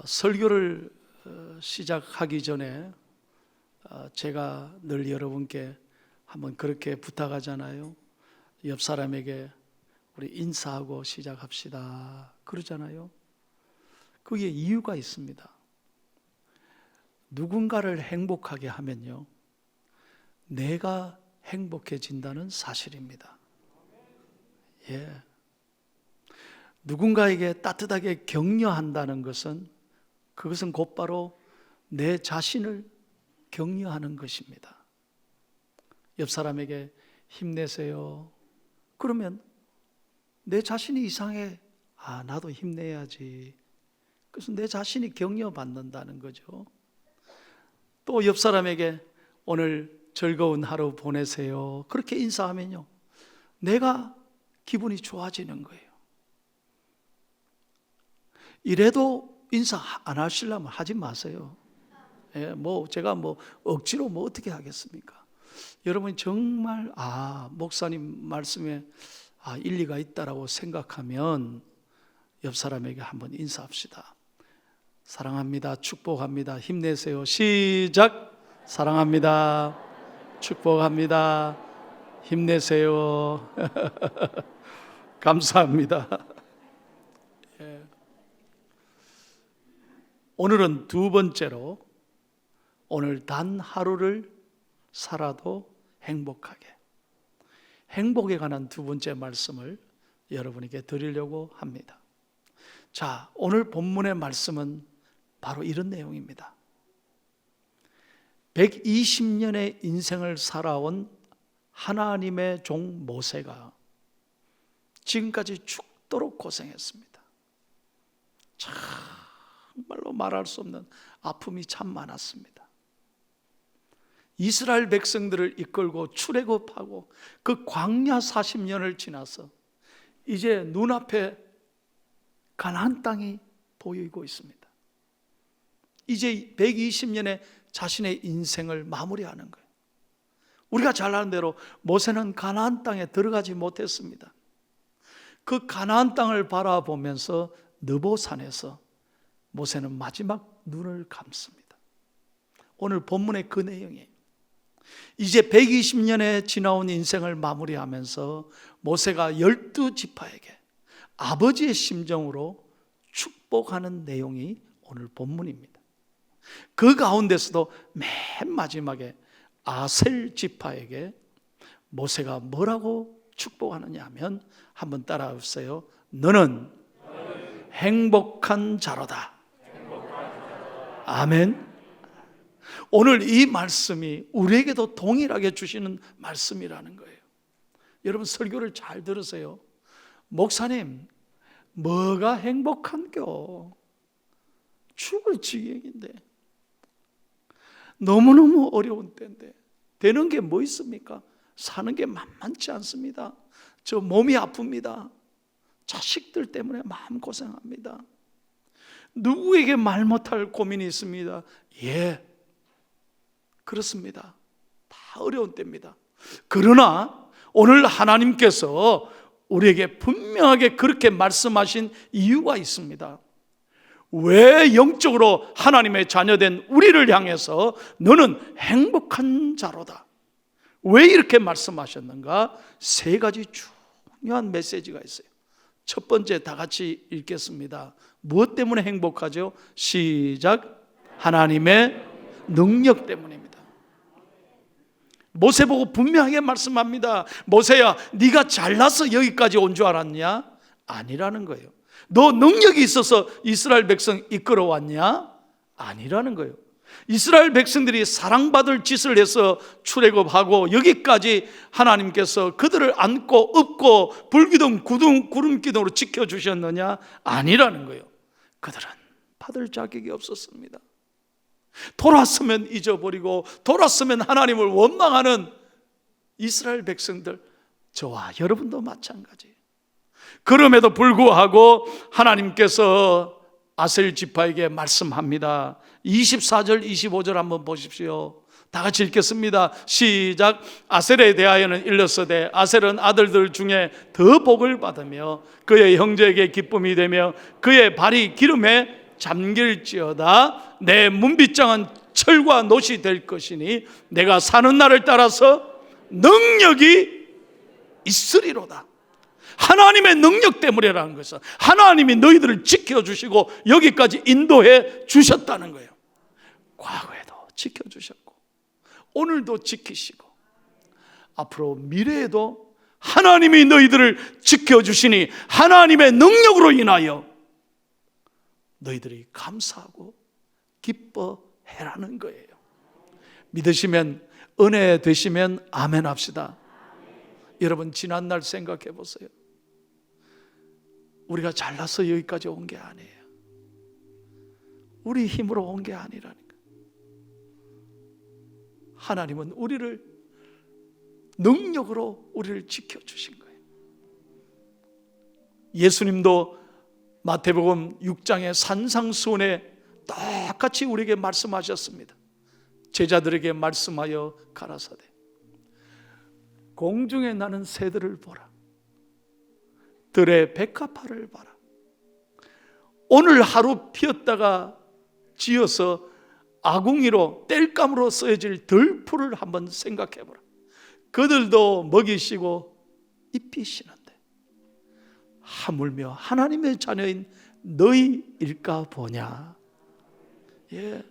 설교를 시작하기 전에 제가 늘 여러분께 한번 그렇게 부탁하잖아요. 옆 사람에게 우리 인사하고 시작합시다 그러잖아요. 그게 이유가 있습니다. 누군가를 행복하게 하면요, 내가 행복해진다는 사실입니다. 예. 누군가에게 따뜻하게 격려한다는 것은, 그것은 곧바로 내 자신을 격려하는 것입니다. 옆 사람에게 힘내세요 그러면 내 자신이 이상해, 나도 힘내야지. 그래서 내 자신이 격려받는다는 거죠. 또 옆 사람에게 오늘 즐거운 하루 보내세요 그렇게 인사하면요, 내가 기분이 좋아지는 거예요. 이래도 인사 안 하시려면 하지 마세요. 제가 억지로 어떻게 하겠습니까? 여러분 정말 목사님 말씀에 일리가 있다라고 생각하면 옆 사람에게 한번 인사합시다. 사랑합니다. 축복합니다. 힘내세요. 시작. 사랑합니다. 축복합니다. 힘내세요. 감사합니다. 오늘은 두 번째로, 오늘 단 하루를 살아도 행복하게, 행복에 관한 두 번째 말씀을 여러분에게 드리려고 합니다. 자, 오늘 본문의 말씀은 바로 이런 내용입니다. 120년의 인생을 살아온 하나님의 종 모세가 지금까지 죽도록 고생했습니다. 정말로 말할 수 없는 아픔이 참 많았습니다. 이스라엘 백성들을 이끌고 출애굽하고 그 광야 40년을 지나서 이제 눈앞에 가나안 땅이 보이고 있습니다. 이제 120년의 자신의 인생을 마무리하는 거예요. 우리가 잘 아는 대로 모세는 가나안 땅에 들어가지 못했습니다. 그 가나안 땅을 바라보면서 느보산에서 모세는 마지막 눈을 감습니다. 오늘 본문의 그 내용이에요. 이제 120년의 지나온 인생을 마무리하면서 모세가 12지파에게 아버지의 심정으로 축복하는 내용이 오늘 본문입니다. 그 가운데서도 맨 마지막에 아셀 지파에게 모세가 뭐라고 축복하느냐 하면, 한번 따라하세요. 너는 행복한 자로다. 아멘. 오늘 이 말씀이 우리에게도 동일하게 주시는 말씀이라는 거예요. 여러분 설교를 잘 들으세요. 목사님, 뭐가 행복한겨? 죽을 지경인데, 너무너무 어려운 때인데 되는 게 뭐 있습니까? 사는 게 만만치 않습니다. 저 몸이 아픕니다. 자식들 때문에 마음고생합니다. 누구에게 말 못할 고민이 있습니다. 그렇습니다. 다 어려운 때입니다. 그러나 오늘 하나님께서 우리에게 분명하게 그렇게 말씀하신 이유가 있습니다. 왜 영적으로 하나님의 자녀된 우리를 향해서 너는 행복한 자로다, 왜 이렇게 말씀하셨는가? 세 가지 중요한 메시지가 있어요. 첫 번째, 다 같이 읽겠습니다. 무엇 때문에 행복하죠? 시작. 하나님의 능력 때문입니다. 모세 보고 분명하게 말씀합니다. 모세야, 네가 잘나서 여기까지 온 줄 알았냐? 아니라는 거예요. 너 능력이 있어서 이스라엘 백성 이끌어왔냐? 아니라는 거예요. 이스라엘 백성들이 사랑받을 짓을 해서 출애굽하고 여기까지 하나님께서 그들을 안고 업고 불기둥 구름기둥으로 지켜주셨느냐? 아니라는 거예요. 그들은 받을 자격이 없었습니다. 돌았으면 잊어버리고 돌았으면 하나님을 원망하는 이스라엘 백성들, 저와 여러분도 마찬가지예요. 그럼에도 불구하고 하나님께서 아셀 지파에게 말씀합니다. 24절 25절 한번 보십시오. 다 같이 읽겠습니다. 시작. 아셀에 대하여는 일렀으되 아셀은 아들들 중에 더 복을 받으며 그의 형제에게 기쁨이 되며 그의 발이 기름에 잠길지어다. 내 문빗장은 철과 놋이 될 것이니 내가 사는 날을 따라서 능력이 있으리로다. 하나님의 능력 때문이라는 것은 하나님이 너희들을 지켜주시고 여기까지 인도해 주셨다는 거예요. 과거에도 지켜주셨고 오늘도 지키시고 앞으로 미래에도 하나님이 너희들을 지켜주시니 하나님의 능력으로 인하여 너희들이 감사하고 기뻐해라는 거예요. 믿으시면, 은혜 되시면 아멘 합시다. 여러분, 지난날 생각해 보세요. 우리가 잘나서 여기까지 온 게 아니에요. 우리 힘으로 온 게 아니라니까. 하나님은 우리를 능력으로 우리를 지켜주신 거예요. 예수님도 마태복음 6장의 산상수훈에 똑같이 우리에게 말씀하셨습니다. 제자들에게 말씀하여 가라사대 공중에 나는 새들을 보라. 들의 백합화를 봐라. 오늘 하루 피었다가 지어서 아궁이로 땔감으로 쓰여질 들풀을 한번 생각해 보라. 그들도 먹이시고 입히시는데 하물며 하나님의 자녀인 너희일까 보냐. 예,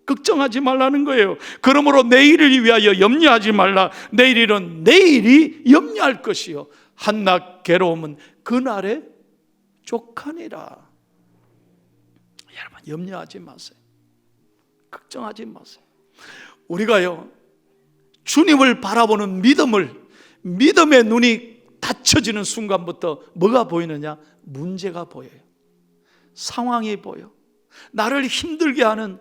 걱정하지 말라는 거예요. 그러므로 내일을 위하여 염려하지 말라. 내일은 내일이 염려할 것이요 한낱 괴로움은 그날에 족하니라. 여러분, 염려하지 마세요. 걱정하지 마세요. 우리가요 주님을 바라보는 믿음의 눈이 닫혀지는 순간부터 뭐가 보이느냐? 문제가 보여요. 상황이 보여. 나를 힘들게 하는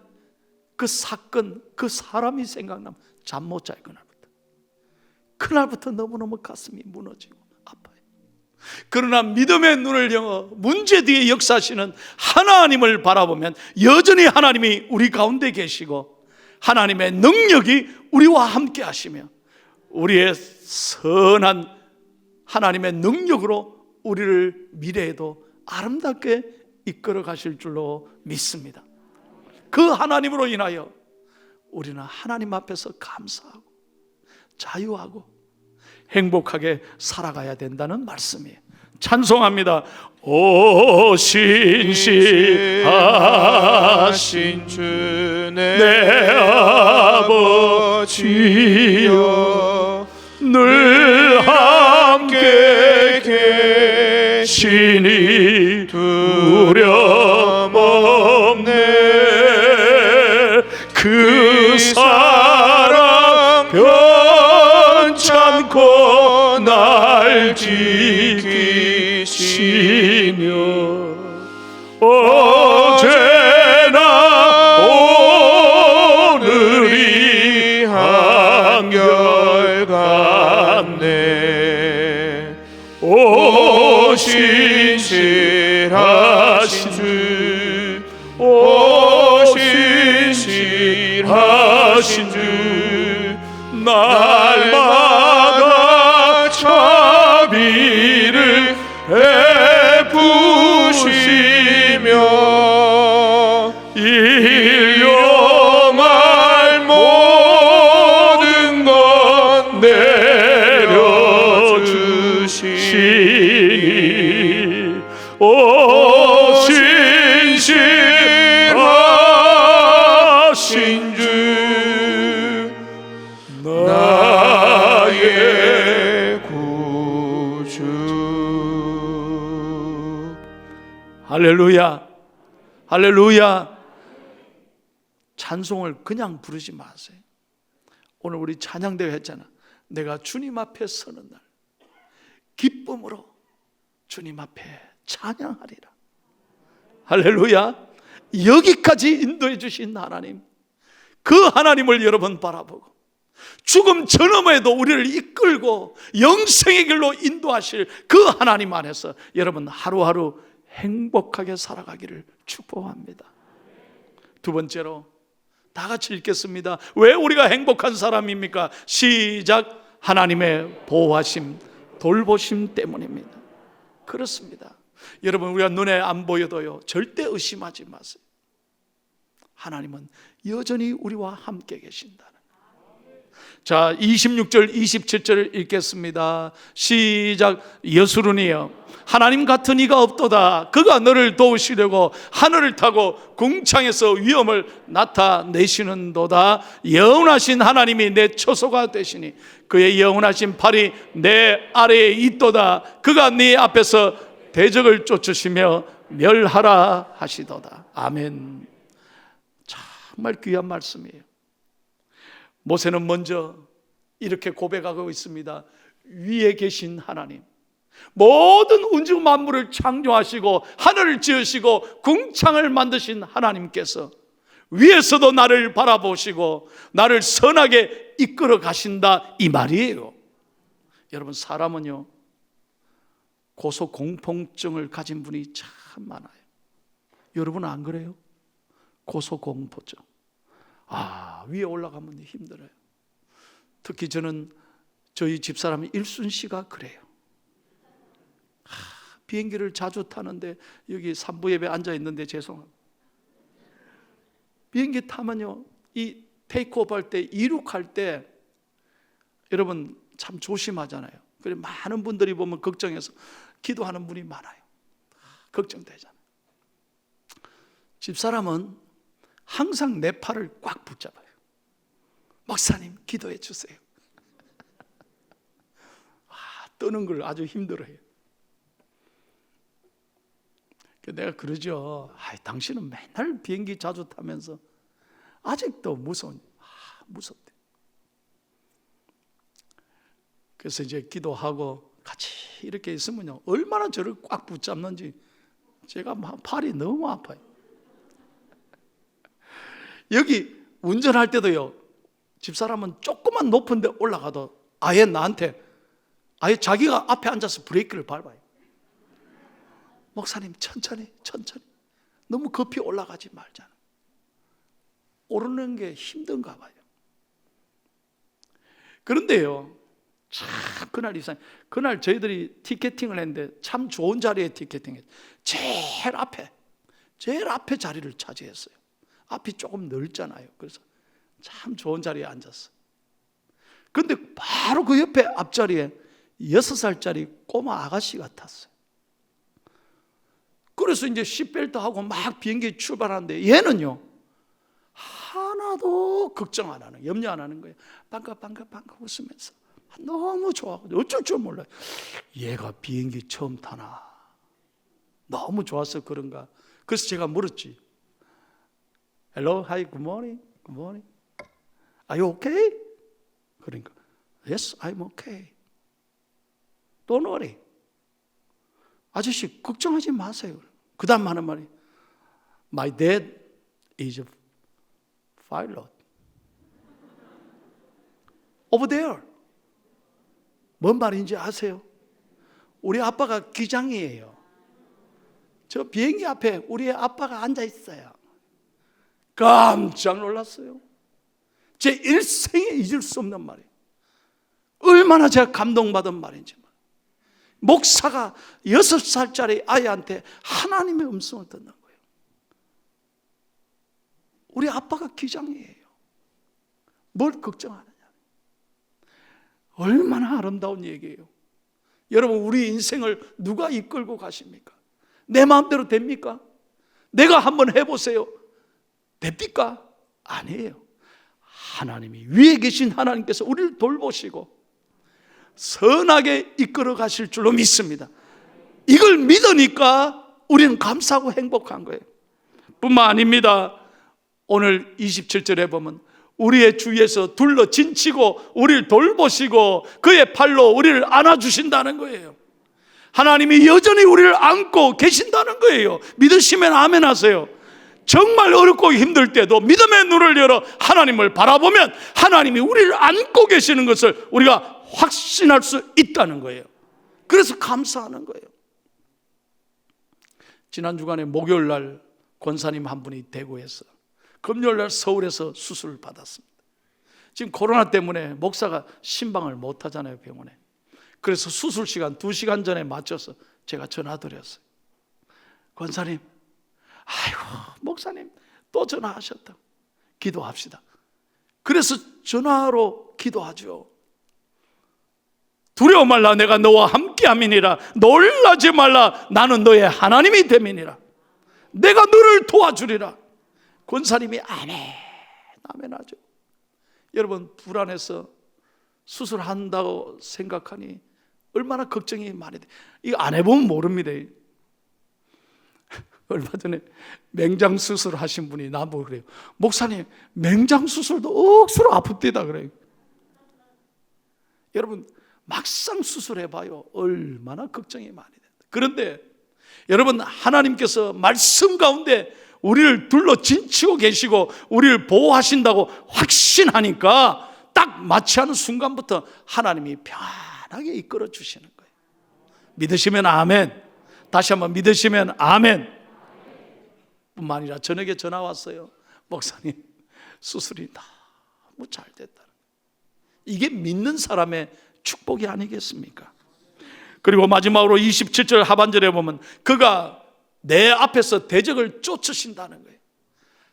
그 사건, 그 사람이 생각나면 잠 못 자요. 그날부터 너무너무 가슴이 무너지고 아파요. 그러나 믿음의 눈을 열어 문제 뒤에 역사하시는 하나님을 바라보면 여전히 하나님이 우리 가운데 계시고 하나님의 능력이 우리와 함께 하시며 우리의 선한 하나님의 능력으로 우리를 미래에도 아름답게 이끌어 가실 줄로 믿습니다. 그 하나님으로 인하여 우리는 하나님 앞에서 감사하고 자유하고 행복하게 살아가야 된다는 말씀이에요. 찬송합니다. 오 신실하신 주 내 아버지여 늘 함께 계시니 두려움 없네. 그 사랑 변찮고 날 지키시며 어제나 오늘이 한결같네. 오 신실하신 주, 오 신실하신 주, 날마다 자비를 베푸시며 일용할 모든 것 내려주시니 오 신실하신 주 나의 구주. 할렐루야, 할렐루야. 찬송을 그냥 부르지 마세요. 오늘 우리 찬양대회 했잖아. 내가 주님 앞에 서는 날 기쁨으로 주님 앞에 찬양하리라. 할렐루야. 여기까지 인도해 주신 하나님, 그 하나님을 여러분 바라보고 죽음 전음에도 우리를 이끌고 영생의 길로 인도하실 그 하나님 안에서 여러분 하루하루 행복하게 살아가기를 축복합니다. 두 번째로 다 같이 읽겠습니다. 왜 우리가 행복한 사람입니까? 시작. 하나님의 보호하심, 돌보심 때문입니다. 그렇습니다. 여러분, 우리가 눈에 안 보여도요 절대 의심하지 마세요. 하나님은 여전히 우리와 함께 계신다는. 자, 26절 27절을 읽겠습니다. 시작. 여수르니여 하나님 같은 이가 없도다. 그가 너를 도우시려고 하늘을 타고 궁창에서 위엄을 나타내시는도다. 영원하신 하나님이 내 처소가 되시니 그의 영원하신 팔이 내 아래에 있도다. 그가 네 앞에서 대적을 쫓으시며 멸하라 하시도다. 아멘. 정말 귀한 말씀이에요. 모세는 먼저 이렇게 고백하고 있습니다. 위에 계신 하나님, 모든 우주 만물을 창조하시고 하늘을 지으시고 궁창을 만드신 하나님께서 위에서도 나를 바라보시고 나를 선하게 이끌어 가신다, 이 말이에요. 여러분, 사람은요 고소공포증을 가진 분이 참 많아요. 여러분 안 그래요? 고소공포증. 위에 올라가면 힘들어요. 특히 저는 저희 집사람 일순 씨가 그래요. 비행기를 자주 타는데 여기 산부 예배 앉아 있는데 죄송합니다. 비행기 타면요 이 테이크오프 할 때, 이륙할 때 여러분 참 조심하잖아요. 그래 많은 분들이 보면 걱정해서 기도하는 분이 많아요. 걱정되잖아요. 집사람은 항상 내 팔을 꽉 붙잡아요. 목사님 기도해 주세요. 떠는 걸 아주 힘들어해요. 내가 그러죠. 당신은 맨날 비행기 자주 타면서 아직도 무섭대. 그래서 이제 기도하고 같이 이렇게 있으면요 얼마나 저를 꽉 붙잡는지 제가 막 팔이 너무 아파요. 여기 운전할 때도요 집사람은 조금만 높은 데 올라가도 아예 나한테 자기가 앞에 앉아서 브레이크를 밟아요. 목사님 천천히 너무 급히 올라가지 말잖아. 오르는 게 힘든가 봐요. 그런데요 참 그날 저희들이 티켓팅을 했는데 참 좋은 자리에 티켓팅했어요. 제일 앞에 자리를 차지했어요. 앞이 조금 넓잖아요. 그래서 참 좋은 자리에 앉았어요. 그런데 바로 그 옆에 앞자리에 6살짜리 꼬마 아가씨가 탔어요. 그래서 이제 시트벨트하고 막 비행기 출발하는데 얘는요 하나도 걱정 안 하는, 염려 안 하는 거예요. 반가 웃으면서 너무 좋아하고 어쩔 줄 몰라요. 얘가 비행기 처음 타나 너무 좋아서 그런가. 그래서 제가 물었지. Hello, hi, good morning. Are you okay? 그러니까 Yes, I'm okay. Don't worry. 아저씨 걱정하지 마세요. 그 다음 하는 말이 My dad is a pilot. Over there. 뭔 말인지 아세요? 우리 아빠가 기장이에요. 저 비행기 앞에 우리 아빠가 앉아 있어요. 깜짝 놀랐어요. 제 일생에 잊을 수 없는 말이에요. 얼마나 제가 감동받은 말인지. 목사가 6살짜리 아이한테 하나님의 음성을 듣는 거예요. 우리 아빠가 기장이에요. 뭘 걱정하느냐. 얼마나 아름다운 얘기예요. 여러분, 우리 인생을 누가 이끌고 가십니까? 내 마음대로 됩니까? 내가 한번 해보세요. 됩니까? 아니에요. 하나님이, 위에 계신 하나님께서 우리를 돌보시고 선하게 이끌어 가실 줄로 믿습니다. 이걸 믿으니까 우리는 감사하고 행복한 거예요. 뿐만 아닙니다. 오늘 27절에 보면 우리의 주위에서 둘러 진치고 우리를 돌보시고 그의 팔로 우리를 안아주신다는 거예요. 하나님이 여전히 우리를 안고 계신다는 거예요. 믿으시면 아멘 하세요. 정말 어렵고 힘들 때도 믿음의 눈을 열어 하나님을 바라보면 하나님이 우리를 안고 계시는 것을 우리가 확신할 수 있다는 거예요. 그래서 감사하는 거예요. 지난 주간에 목요일 날 권사님 한 분이 대구에서, 금요일 날 서울에서 수술을 받았습니다. 지금 코로나 때문에 목사가 신방을 못 하잖아요, 병원에. 그래서 수술 시간 2시간 전에 맞춰서 제가 전화 드렸어요. 권사님, 아이고 목사님 또 전화하셨다. 기도합시다. 그래서 전화로 기도하죠. 두려워 말라, 내가 너와 함께함이니라. 놀라지 말라, 나는 너의 하나님이 됨이니라. 내가 너를 도와주리라. 권사님이 아멘, 아멘 하죠. 여러분, 불안해서 수술한다고 생각하니 얼마나 걱정이 많이 돼. 이거 안 해보면 모릅니다. 얼마 전에 맹장 수술 하신 분이 나보고 그래요. 목사님, 맹장 수술도 억수로 아픕디다 그래요. 여러분, 막상 수술해봐요. 얼마나 걱정이 많이 된다. 그런데 여러분, 하나님께서 말씀 가운데 우리를 둘러 진치고 계시고 우리를 보호하신다고 확신하니까 딱 마취하는 순간부터 하나님이 편하게 이끌어 주시는 거예요. 믿으시면 아멘. 다시 한번 믿으시면 아멘. 뿐만 아니라 저녁에 전화 왔어요. 목사님, 수술이 너무 잘 됐다. 이게 믿는 사람의 축복이 아니겠습니까? 그리고 마지막으로 27절 하반절에 보면 그가 내 앞에서 대적을 쫓으신다는 거예요.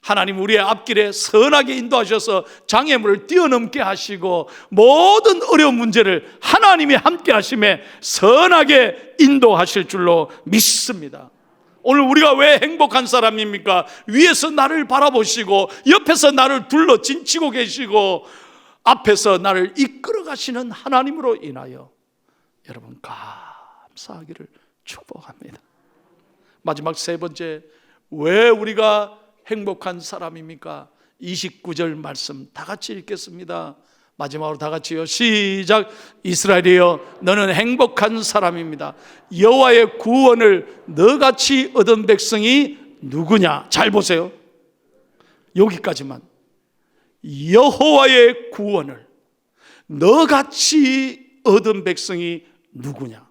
하나님 우리의 앞길에 선하게 인도하셔서 장애물을 뛰어넘게 하시고 모든 어려운 문제를 하나님이 함께 하심에 선하게 인도하실 줄로 믿습니다. 오늘 우리가 왜 행복한 사람입니까? 위에서 나를 바라보시고 옆에서 나를 둘러 진치고 계시고 앞에서 나를 이끌어 가시는 하나님으로 인하여 여러분 감사하기를 축복합니다. 마지막 세 번째, 왜 우리가 행복한 사람입니까? 29절 말씀 다 같이 읽겠습니다. 마지막으로 다 같이요. 시작. 이스라엘이여, 너는 행복한 사람입니다. 여호와의 구원을 너같이 얻은 백성이 누구냐? 잘 보세요. 여기까지만. 여호와의 구원을 너같이 얻은 백성이 누구냐?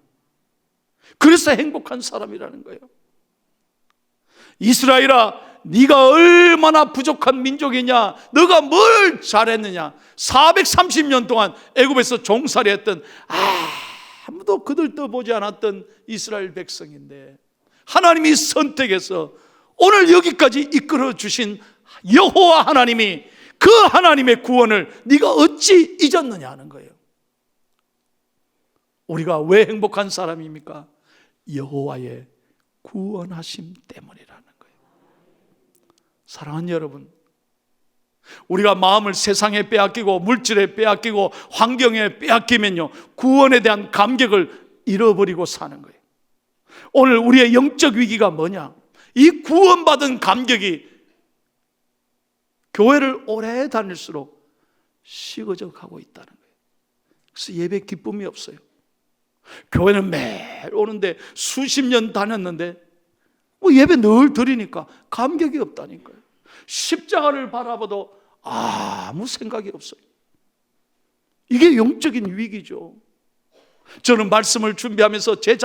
그래서 행복한 사람이라는 거예요. 이스라엘아, 네가 얼마나 부족한 민족이냐? 너가 뭘 잘했느냐? 430년 동안 애굽에서 종살이했던 아무도 그들도 보지 않았던 이스라엘 백성인데 하나님이 선택해서 오늘 여기까지 이끌어 주신 여호와 하나님이 그 하나님의 구원을 네가 어찌 잊었느냐 하는 거예요. 우리가 왜 행복한 사람입니까? 여호와의 구원하심 때문이라는 거예요. 사랑하는 여러분, 우리가 마음을 세상에 빼앗기고 물질에 빼앗기고 환경에 빼앗기면요, 구원에 대한 감격을 잃어버리고 사는 거예요. 오늘 우리의 영적 위기가 뭐냐? 이 구원받은 감격이 교회를 오래 다닐수록 식어져 가고 있다는 거예요. 그래서 예배 기쁨이 없어요. 교회는 매일 오는데 수십 년 다녔는데 뭐 예배 늘 드리니까 감격이 없다니까요. 십자가를 바라봐도 아무 생각이 없어요. 이게 영적인 위기죠. 저는 말씀을 준비하면서 제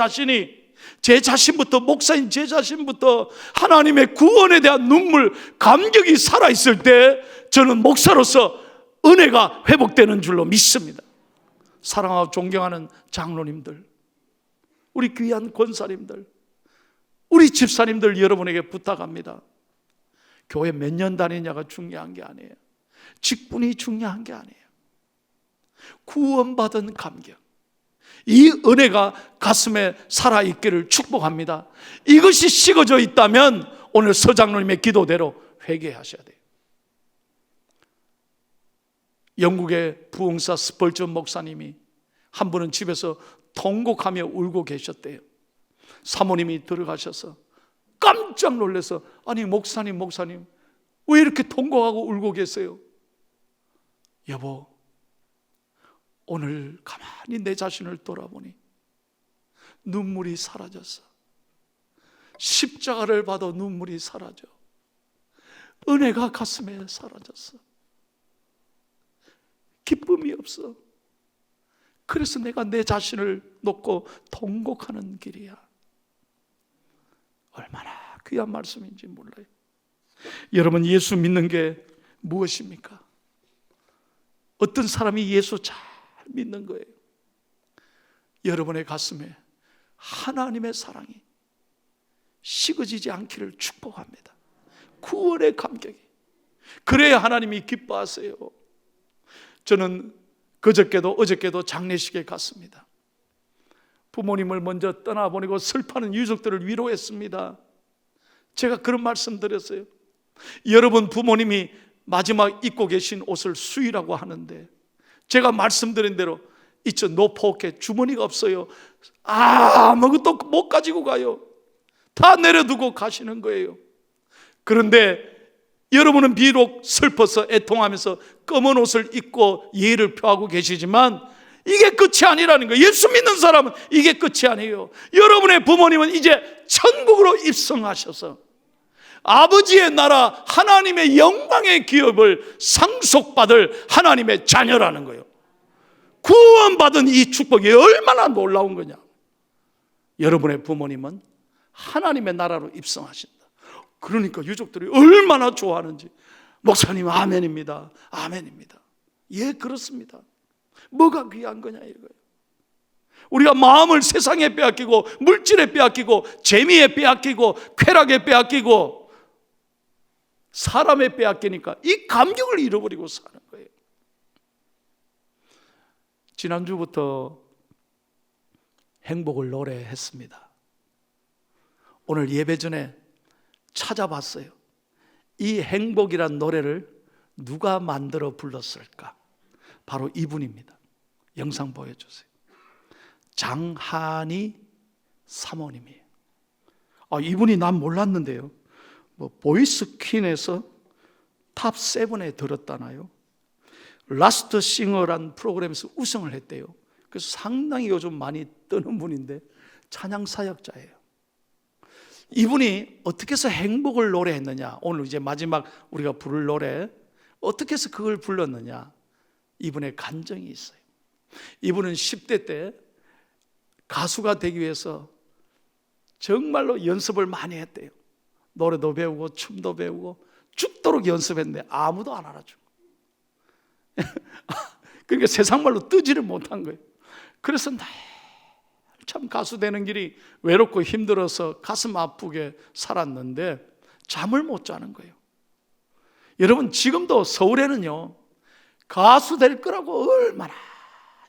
자신부터, 목사인 제 자신부터 하나님의 구원에 대한 눈물, 감격이 살아있을 때 저는 목사로서 은혜가 회복되는 줄로 믿습니다. 사랑하고 존경하는 장로님들, 우리 귀한 권사님들, 우리 집사님들, 여러분에게 부탁합니다. 교회 몇 년 다니냐가 중요한 게 아니에요. 직분이 중요한 게 아니에요. 구원받은 감격, 이 은혜가 가슴에 살아있기를 축복합니다. 이것이 식어져 있다면 오늘 서장로님의 기도대로 회개하셔야 돼요. 영국의 부흥사 스펄전 목사님이 한 분은 집에서 통곡하며 울고 계셨대요. 사모님이 들어가셔서 깜짝 놀라서, 아니 목사님 왜 이렇게 통곡하고 울고 계세요? 여보, 오늘 가만히 내 자신을 돌아보니 눈물이 사라졌어. 십자가를 봐도 눈물이 사라져. 은혜가 가슴에 사라졌어. 기쁨이 없어. 그래서 내가 내 자신을 놓고 통곡하는 길이야. 얼마나 귀한 말씀인지 몰라요. 여러분, 예수 믿는 게 무엇입니까? 어떤 사람이 예수 잘 믿는 거예요? 여러분의 가슴에 하나님의 사랑이 식어지지 않기를 축복합니다. 구원의 감격이. 그래야 하나님이 기뻐하세요. 저는 그저께도 어저께도 장례식에 갔습니다. 부모님을 먼저 떠나보내고 슬퍼하는 유족들을 위로했습니다. 제가 그런 말씀 드렸어요. 여러분 부모님이 마지막 입고 계신 옷을 수의라고 하는데, 제가 말씀드린 대로 있죠, 노포케 주머니가 없어요. 아무것도 못 가지고 가요. 다 내려두고 가시는 거예요. 그런데 여러분은 비록 슬퍼서 애통하면서 검은 옷을 입고 예의를 표하고 계시지만 이게 끝이 아니라는 거예요. 예수 믿는 사람은 이게 끝이 아니에요. 여러분의 부모님은 이제 천국으로 입성하셔서 아버지의 나라 하나님의 영광의 기업을 상속받을 하나님의 자녀라는 거예요. 구원받은 이 축복이 얼마나 놀라운 거냐. 여러분의 부모님은 하나님의 나라로 입성하신다. 그러니까 유족들이 얼마나 좋아하는지. 목사님 아멘입니다. 아멘입니다. 예, 그렇습니다. 뭐가 귀한 거냐 이거예요. 우리가 마음을 세상에 빼앗기고 물질에 빼앗기고 재미에 빼앗기고 쾌락에 빼앗기고 사람에 빼앗기니까 이 감격을 잃어버리고 사는 거예요. 지난주부터 행복을 노래했습니다. 오늘 예배 전에 찾아봤어요. 이 행복이란 노래를 누가 만들어 불렀을까? 바로 이분입니다. 영상 보여주세요. 장한희 사모님이에요. 이분이 난 몰랐는데요. 보이스 퀸에서 탑 7에 들었다나요? 라스트 싱어란 프로그램에서 우승을 했대요. 그래서 상당히 요즘 많이 뜨는 분인데 찬양 사역자예요. 이분이 어떻게 해서 행복을 노래했느냐, 오늘 이제 마지막 우리가 부를 노래 어떻게 해서 그걸 불렀느냐, 이분의 간정이 있어요. 이분은 10대 때 가수가 되기 위해서 정말로 연습을 많이 했대요. 노래도 배우고 춤도 배우고 죽도록 연습했는데 아무도 안 알아주고 그러니까 세상 말로 뜨지를 못한 거예요. 그래서 참 가수 되는 길이 외롭고 힘들어서 가슴 아프게 살았는데 잠을 못 자는 거예요. 여러분 지금도 서울에는요 가수 될 거라고 얼마나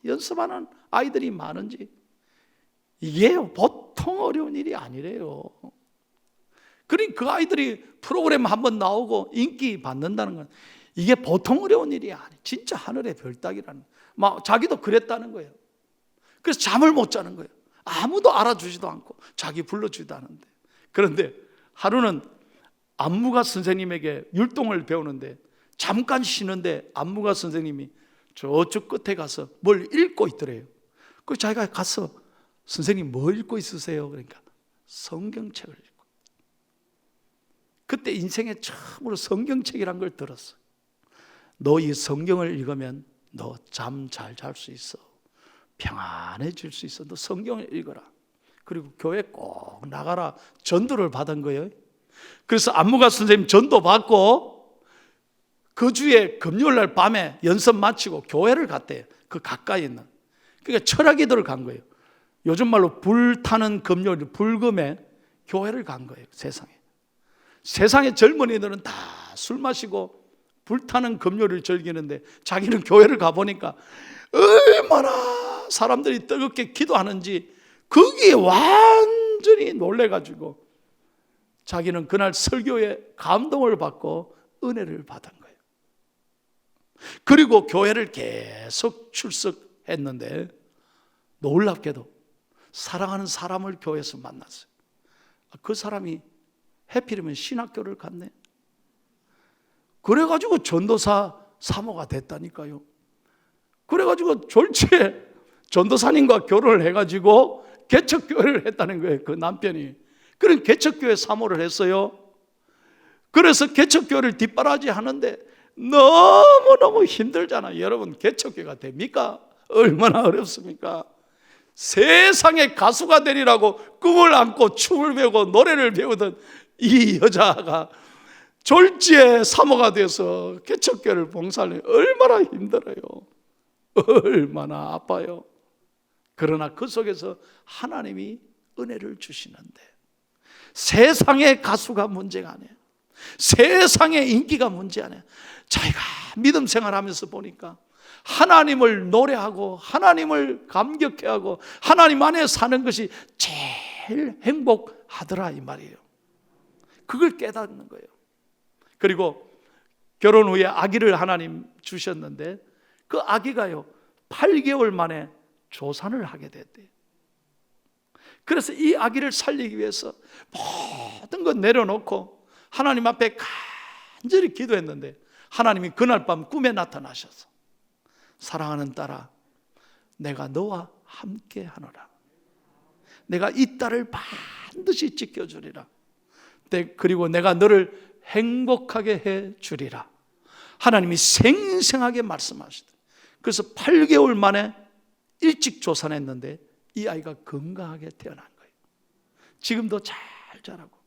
연습하는 아이들이 많은지, 이게 보통 어려운 일이 아니래요. 그러니까 그 아이들이 프로그램 한번 나오고 인기 받는다는 건 이게 보통 어려운 일이 아니에요. 진짜 하늘의 별따기라는, 막 자기도 그랬다는 거예요. 그래서 잠을 못 자는 거예요. 아무도 알아주지도 않고 자기 불러주지도 않는데. 그런데 하루는 안무가 선생님에게 율동을 배우는데 잠깐 쉬는데 안무가 선생님이 저쪽 끝에 가서 뭘 읽고 있더래요. 그래서 자기가 가서 선생님 뭐 읽고 있으세요? 그러니까 성경책을 읽고. 그때 인생에 처음으로 성경책이란 걸 들었어. 너 이 성경을 읽으면 너 잠 잘 잘 수 있어. 평안해질 수 있어. 너 성경을 읽어라. 그리고 교회 꼭 나가라. 전도를 받은 거예요. 그래서 안무가 선생님 전도 받고 그 주에 금요일날 밤에 연습 마치고 교회를 갔대요. 그 가까이 있는. 그러니까 철학이들을 간 거예요. 요즘 말로 불타는 금요일, 불금에 교회를 간 거예요. 세상의 젊은이들은 다 술 마시고 불타는 금요일을 즐기는데 자기는 교회를 가보니까 얼마나 사람들이 뜨겁게 기도하는지 거기에 완전히 놀래가지고 자기는 그날 설교에 감동을 받고 은혜를 받은 거예요. 그리고 교회를 계속 출석했는데 놀랍게도 사랑하는 사람을 교회에서 만났어요. 그 사람이 해필이면 신학교를 갔네. 그래가지고 전도사 사모가 됐다니까요. 그래가지고 졸지에 전도사님과 결혼을 해가지고 개척교회를 했다는 거예요. 그 남편이. 그런 개척교회 사모를 했어요. 그래서 개척교회를 뒷바라지 하는데 너무너무 힘들잖아요. 여러분 개척교회가 됩니까? 얼마나 어렵습니까? 세상에 가수가 되리라고 꿈을 안고 춤을 배우고 노래를 배우던 이 여자가 졸지에 사모가 돼서 개척교회를 봉사하려니 얼마나 힘들어요. 얼마나 아파요. 그러나 그 속에서 하나님이 은혜를 주시는데 세상의 가수가 문제가 아니에요. 세상의 인기가 문제 아니에요. 자기가 믿음 생활하면서 보니까 하나님을 노래하고 하나님을 감격해하고 하나님 안에 사는 것이 제일 행복하더라 이 말이에요. 그걸 깨닫는 거예요. 그리고 결혼 후에 아기를 하나님 주셨는데 그 아기가요 8개월 만에 조산을 하게 됐대요. 그래서 이 아기를 살리기 위해서 모든 것 내려놓고 하나님 앞에 간절히 기도했는데 하나님이 그날 밤 꿈에 나타나셔서 사랑하는 딸아, 내가 너와 함께 하노라. 내가 이 딸을 반드시 지켜주리라. 그리고 내가 너를 행복하게 해주리라. 하나님이 생생하게 말씀하시더라. 그래서 8개월 만에 일찍 조산했는데 이 아이가 건강하게 태어난 거예요. 지금도 잘 자라고.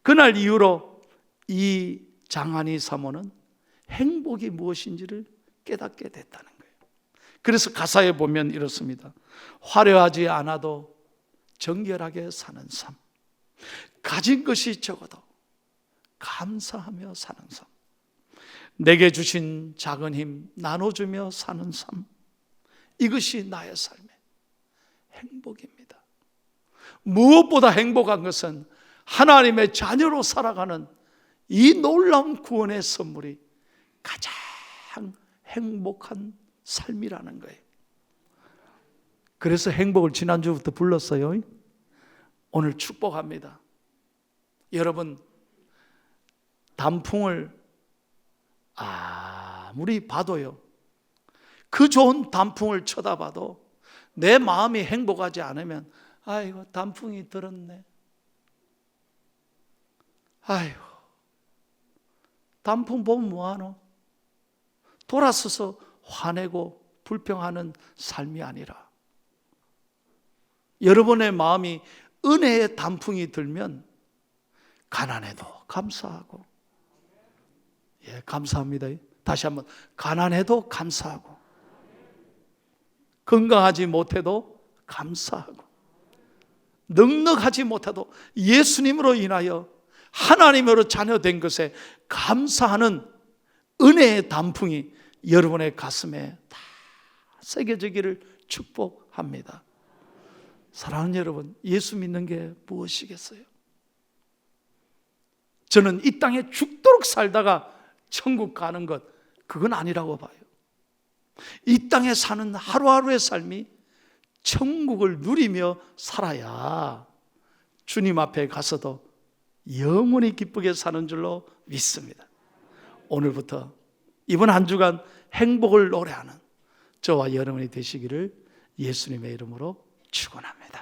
그날 이후로 이 장한이 사모는 행복이 무엇인지를 깨닫게 됐다는 거예요. 그래서 가사에 보면 이렇습니다. 화려하지 않아도 정결하게 사는 삶, 가진 것이 적어도 감사하며 사는 삶, 내게 주신 작은 힘 나눠주며 사는 삶, 이것이 나의 삶의 행복입니다. 무엇보다 행복한 것은 하나님의 자녀로 살아가는 이 놀라운 구원의 선물이 가장 행복한 삶이라는 거예요. 그래서 행복을 지난주부터 불렀어요. 오늘 축복합니다. 여러분, 단풍을 아무리 봐도요, 그 좋은 단풍을 쳐다봐도 내 마음이 행복하지 않으면 아이고 단풍이 들었네, 아이고 단풍 보면 뭐하노? 돌아서서 화내고 불평하는 삶이 아니라 여러분의 마음이 은혜의 단풍이 들면 가난해도 감사하고, 예, 감사합니다. 다시 한번, 가난해도 감사하고, 건강하지 못해도 감사하고, 넉넉하지 못해도 예수님으로 인하여 하나님으로 자녀된 것에 감사하는 은혜의 단풍이 여러분의 가슴에 다 새겨지기를 축복합니다. 사랑하는 여러분, 예수 믿는 게 무엇이겠어요? 저는 이 땅에 죽도록 살다가 천국 가는 것, 그건 아니라고 봐요. 이 땅에 사는 하루하루의 삶이 천국을 누리며 살아야 주님 앞에 가서도 영원히 기쁘게 사는 줄로 믿습니다. 오늘부터 이번 한 주간 행복을 노래하는 저와 여러분이 되시기를 예수님의 이름으로 축원합니다.